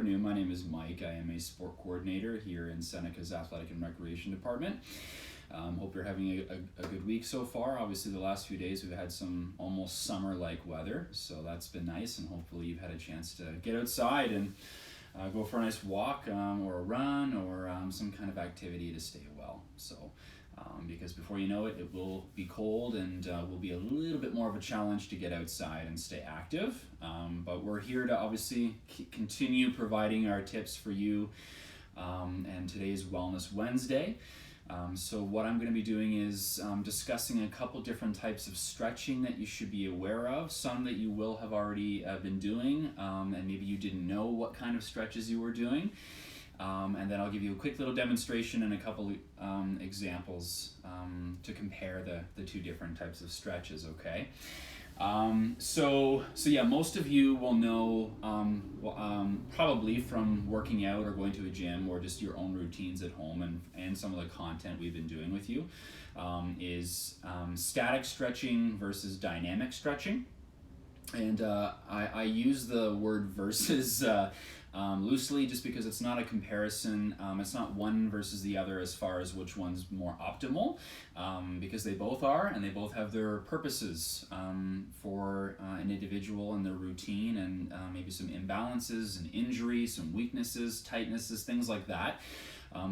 afternoon. My name is Mike. I am a sport coordinator here in Seneca's Athletic and Recreation Department. Hope you're having a good week so far. Obviously, the last few days we've had some almost summer-like weather, so that's been nice, and hopefully you've had a chance to get outside and go for a nice walk or a run or some kind of activity to stay well. Because before you know it, it will be cold and will be a little bit more of a challenge to get outside and stay active. But we're here to obviously continue providing our tips for you. And today is Wellness Wednesday. So what I'm going to be doing is discussing a couple different types of stretching that you should be aware of, some that you will have already been doing, and maybe you didn't know what kind of stretches you were doing. And then I'll give you a quick little demonstration and a couple examples to compare the two different types of stretches, okay? So yeah, most of you will know probably from working out or going to a gym or just your own routines at home and some of the content we've been doing with you is static stretching versus dynamic stretching. And I use the word versus loosely just because it's not a comparison. It's not one versus the other as far as which one's more optimal, because they both are, and they both have their purposes for an individual and their routine, and maybe some imbalances and injuries, some weaknesses, tightnesses, things like that.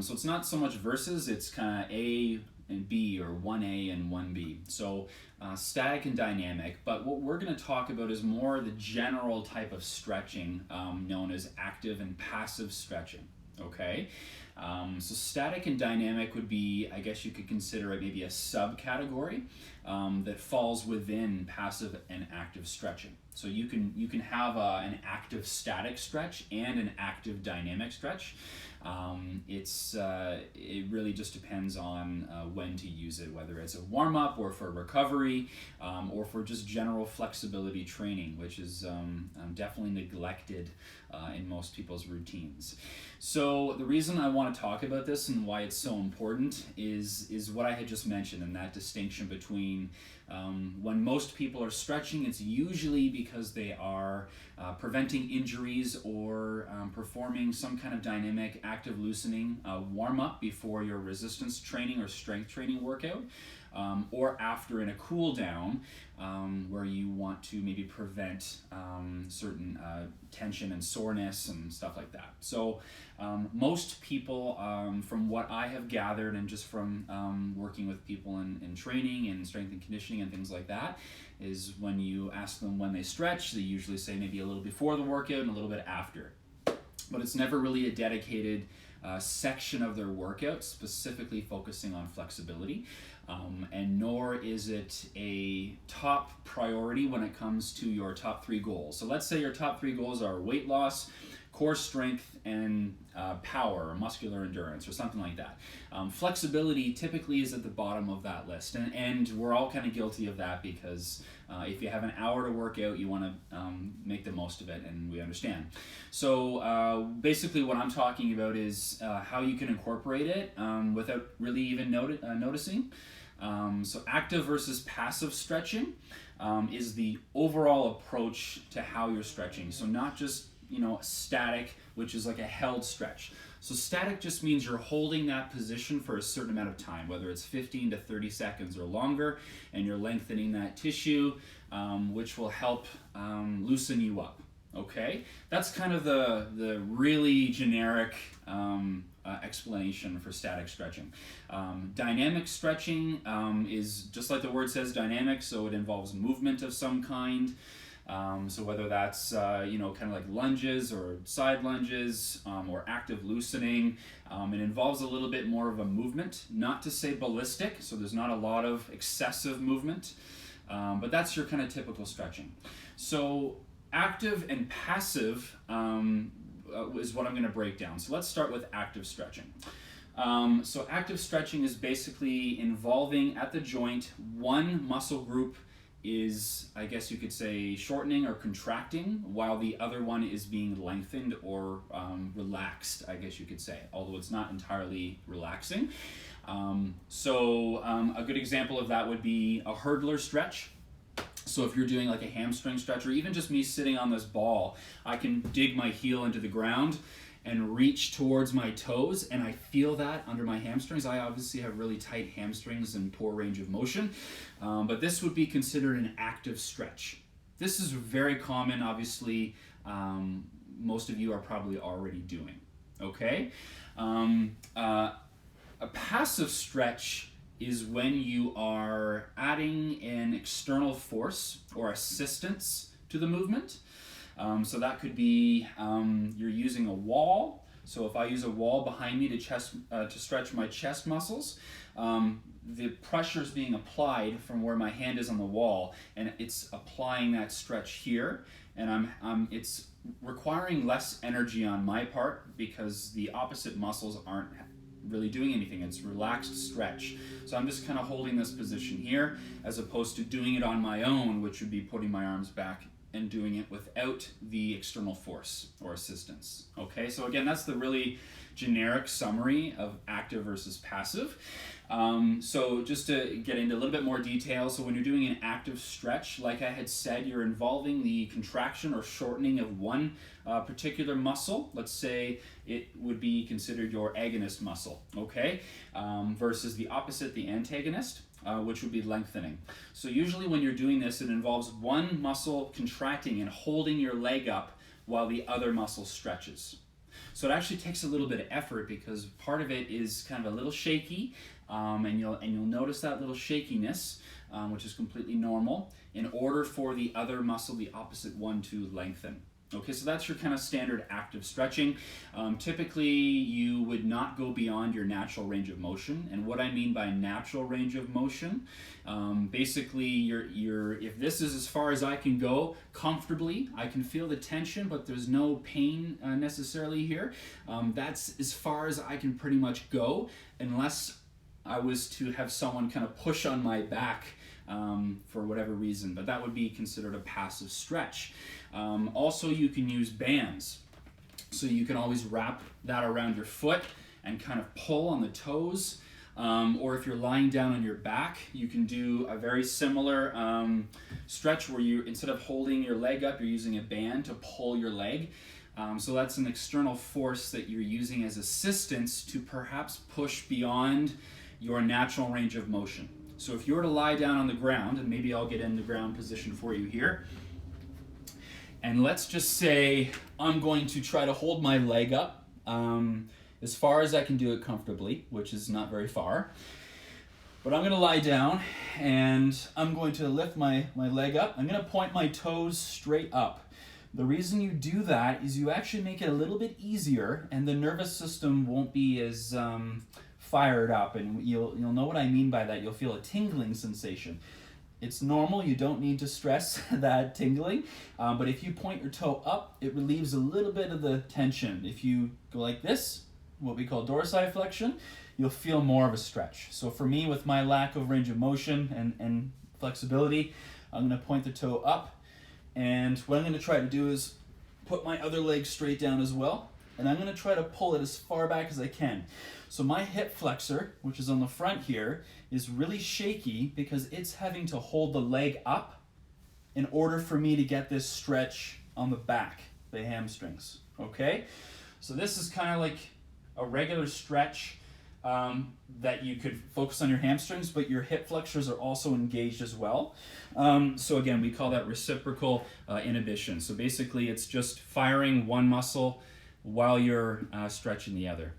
So it's not so much versus, it's kind of A and B, or 1A and 1B. So static and dynamic, but what we're going to talk about is more the general type of stretching known as active and passive stretching, okay? So static and dynamic would be, I guess you could consider it maybe a subcategory that falls within passive and active stretching. So you can have an active static stretch and an active dynamic stretch. It really just depends on when to use it, whether it's a warm-up or for recovery or for just general flexibility training, which is definitely neglected in most people's routines. So the reason I want to talk about this and why it's so important is what I had just mentioned, and that distinction between when most people are stretching, it's usually because they are preventing injuries or performing some kind of dynamic active loosening warm-up before your resistance training or strength training workout, or after in a cool down where you want to maybe prevent certain tension and soreness and stuff like that. So most people, from what I have gathered and just from working with people in training and strength and conditioning and things like that, is when you ask them when they stretch, they usually say maybe a little before the workout and a little bit after. But it's never really a dedicated section of their workout specifically focusing on flexibility, and nor is it a top priority when it comes to your top 3 goals. So let's say your top 3 goals are weight loss, core strength, and power or muscular endurance or something like that. Flexibility typically is at the bottom of that list, and we're all kind of guilty of that because if you have an hour to work out, you want to make the most of it, and we understand. So basically what I'm talking about is how you can incorporate it without really even noticing. So active versus passive stretching is the overall approach to how you're stretching. So not just static, which is like a held stretch. So static just means you're holding that position for a certain amount of time, whether it's 15 to 30 seconds or longer, and you're lengthening that tissue, which will help loosen you up. Okay, that's kind of the really generic explanation for static stretching. Dynamic stretching is just like the word says, dynamic, so it involves movement of some kind. So whether that's kind of like lunges or side lunges or active loosening, it involves a little bit more of a movement, not to say ballistic, so there's not a lot of excessive movement, but that's your kind of typical stretching. So active and passive is what I'm going to break down. So let's start with active stretching. So active stretching is basically involving at the joint one muscle group is, I guess you could say, shortening or contracting, while the other one is being lengthened or relaxed, I guess you could say, although it's not entirely relaxing. So a good example of that would be a hurdler stretch. So if you're doing like a hamstring stretch, or even just me sitting on this ball, I can dig my heel into the ground and reach towards my toes, and I feel that under my hamstrings. I obviously have really tight hamstrings and poor range of motion, but this would be considered an active stretch. This is very common, obviously, most of you are probably already doing, okay? A passive stretch is when you are adding an external force or assistance to the movement. So that could be you're using a wall. So if I use a wall behind me to stretch my chest muscles, the pressure is being applied from where my hand is on the wall, and it's applying that stretch here, and it's requiring less energy on my part because the opposite muscles aren't really doing anything. It's relaxed stretch. So I'm just kind of holding this position here as opposed to doing it on my own, which would be putting my arms back and doing it without the external force or assistance. Okay, so again, that's the really generic summary of active versus passive. So just to get into a little bit more detail, so when you're doing an active stretch, like I had said, you're involving the contraction or shortening of one particular muscle. Let's say it would be considered your agonist muscle, okay? Versus the opposite, the antagonist, which would be lengthening. So usually when you're doing this, it involves one muscle contracting and holding your leg up while the other muscle stretches. So it actually takes a little bit of effort because part of it is kind of a little shaky, and you'll notice that little shakiness, which is completely normal, in order for the other muscle, the opposite one, to lengthen. Okay, so that's your kind of standard active stretching. Typically, you would not go beyond your natural range of motion. And what I mean by natural range of motion, basically, if this is as far as I can go comfortably, I can feel the tension, but there's no pain necessarily here. That's as far as I can pretty much go, unless I was to have someone kind of push on my back for whatever reason, but that would be considered a passive stretch. Also, you can use bands. So you can always wrap that around your foot and kind of pull on the toes. Or if you're lying down on your back, you can do a very similar stretch where you, instead of holding your leg up, you're using a band to pull your leg. So that's an external force that you're using as assistance to perhaps push beyond your natural range of motion. So if you were to lie down on the ground, and maybe I'll get in the ground position for you here, and let's just say I'm going to try to hold my leg up as far as I can do it comfortably, which is not very far. But I'm going to lie down, and I'm going to lift my leg up. I'm going to point my toes straight up. The reason you do that is you actually make it a little bit easier, and the nervous system won't be as fired up, and you'll know what I mean by that. You'll feel a tingling sensation. It's normal, you don't need to stress that tingling, but if you point your toe up, it relieves a little bit of the tension. If you go like this, what we call dorsiflexion, you'll feel more of a stretch. So for me, with my lack of range of motion and flexibility, I'm going to point the toe up, and what I'm going to try to do is put my other leg straight down as well, and I'm going to try to pull it as far back as I can. So my hip flexor, which is on the front here, is really shaky because it's having to hold the leg up in order for me to get this stretch on the back, the hamstrings, okay? So this is kind of like a regular stretch that you could focus on your hamstrings, but your hip flexors are also engaged as well. So again, we call that reciprocal inhibition. So basically it's just firing one muscle while you're stretching the other.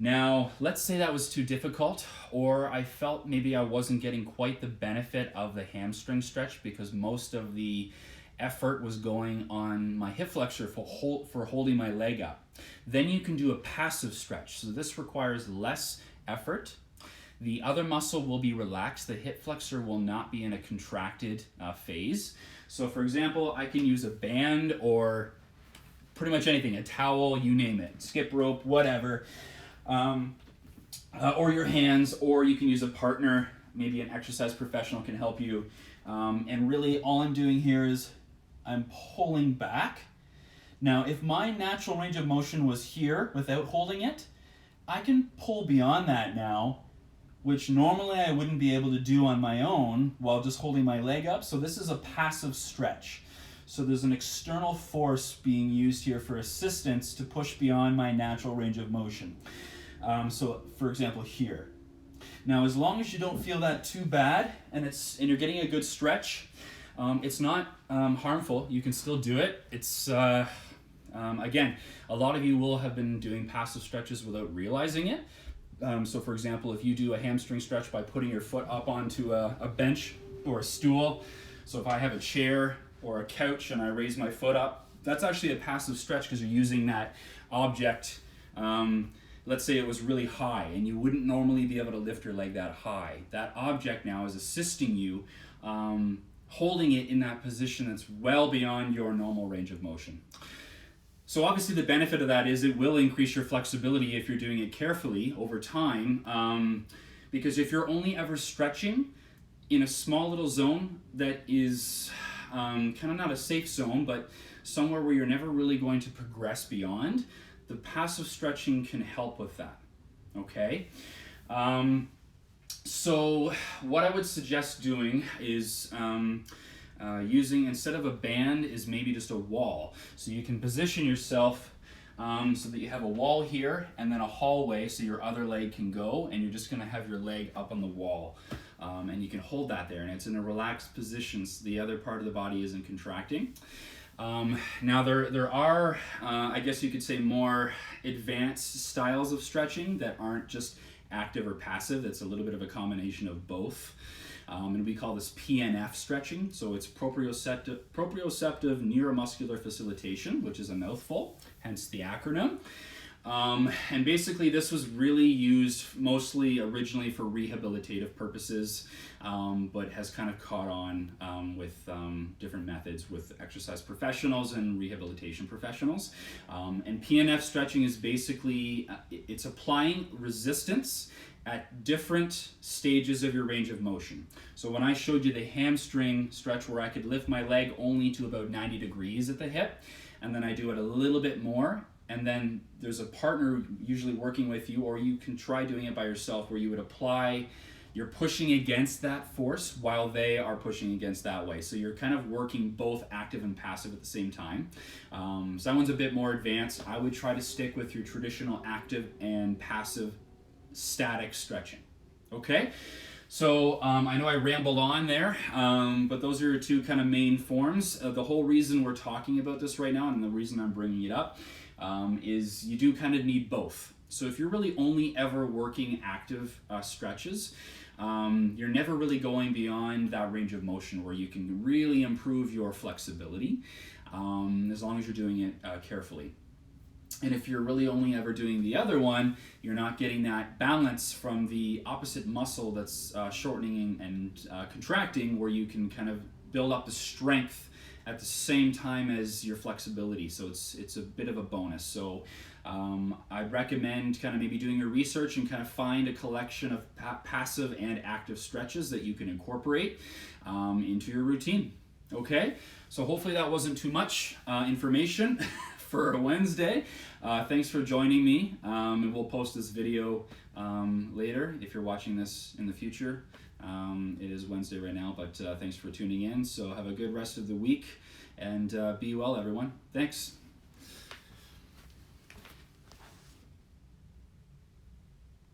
Now, let's say that was too difficult, or I felt maybe I wasn't getting quite the benefit of the hamstring stretch because most of the effort was going on my hip flexor for holding my leg up. Then you can do a passive stretch. So this requires less effort. The other muscle will be relaxed. The hip flexor will not be in a contracted phase. So for example, I can use a band or pretty much anything, a towel, you name it, skip rope, whatever. Or your hands, or you can use a partner, maybe an exercise professional can help you. And really all I'm doing here is I'm pulling back. Now, if my natural range of motion was here without holding it, I can pull beyond that now which normally I wouldn't be able to do on my own while just holding my leg up. So this is a passive stretch. So there's an external force being used here for assistance to push beyond my natural range of motion. So for example here. Now as long as you don't feel that too bad and you're getting a good stretch, it's not harmful. You can still do it. It's again, a lot of you will have been doing passive stretches without realizing it. So for example, if you do a hamstring stretch by putting your foot up onto a bench or a stool, so if I have a chair or a couch and I raise my foot up, that's actually a passive stretch because you're using that object. Let's say it was really high and you wouldn't normally be able to lift your leg that high. That object now is assisting you, holding it in that position that's well beyond your normal range of motion. So obviously the benefit of that is it will increase your flexibility if you're doing it carefully over time, because if you're only ever stretching in a small little zone that is kind of not a safe zone, but somewhere where you're never really going to progress beyond, the passive stretching can help with that, okay? So what I would suggest doing is using, instead of a band, is maybe just a wall. So you can position yourself so that you have a wall here and then a hallway so your other leg can go, and you're just going to have your leg up on the wall. And you can hold that there, and it's in a relaxed position so the other part of the body isn't contracting. Now there are, I guess you could say, more advanced styles of stretching that aren't just active or passive. It's a little bit of a combination of both. And we call this PNF stretching. So it's proprioceptive neuromuscular facilitation, which is a mouthful, hence the acronym. And basically this was really used mostly originally for rehabilitative purposes, but has kind of caught on with different methods with exercise professionals and rehabilitation professionals. And PNF stretching is basically, it's applying resistance at different stages of your range of motion. So when I showed you the hamstring stretch where I could lift my leg only to about 90 degrees at the hip, and then I do it a little bit more, and then there's a partner usually working with you, or you can try doing it by yourself, where you would apply, you're pushing against that force while they are pushing against that way. So you're kind of working both active and passive at the same time. So that one's a bit more advanced. I would try to stick with your traditional active and passive static stretching. Okay? So I know I rambled on there, but those are your two kind of main forms. The whole reason we're talking about this right now, and the reason I'm bringing it up, is you do kind of need both. So if you're really only ever working active stretches, you're never really going beyond that range of motion where you can really improve your flexibility, as long as you're doing it carefully. And if you're really only ever doing the other one, you're not getting that balance from the opposite muscle that's shortening and contracting, where you can kind of build up the strength at the same time as your flexibility. So it's a bit of a bonus. So I'd recommend kind of maybe doing your research and kind of find a collection of passive and active stretches that you can incorporate into your routine. Okay, so hopefully that wasn't too much information for a Wednesday. Thanks for joining me, and we'll post this video later if you're watching this in the future. It is Wednesday right now, but thanks for tuning in. So have a good rest of the week, and be well, everyone. Thanks.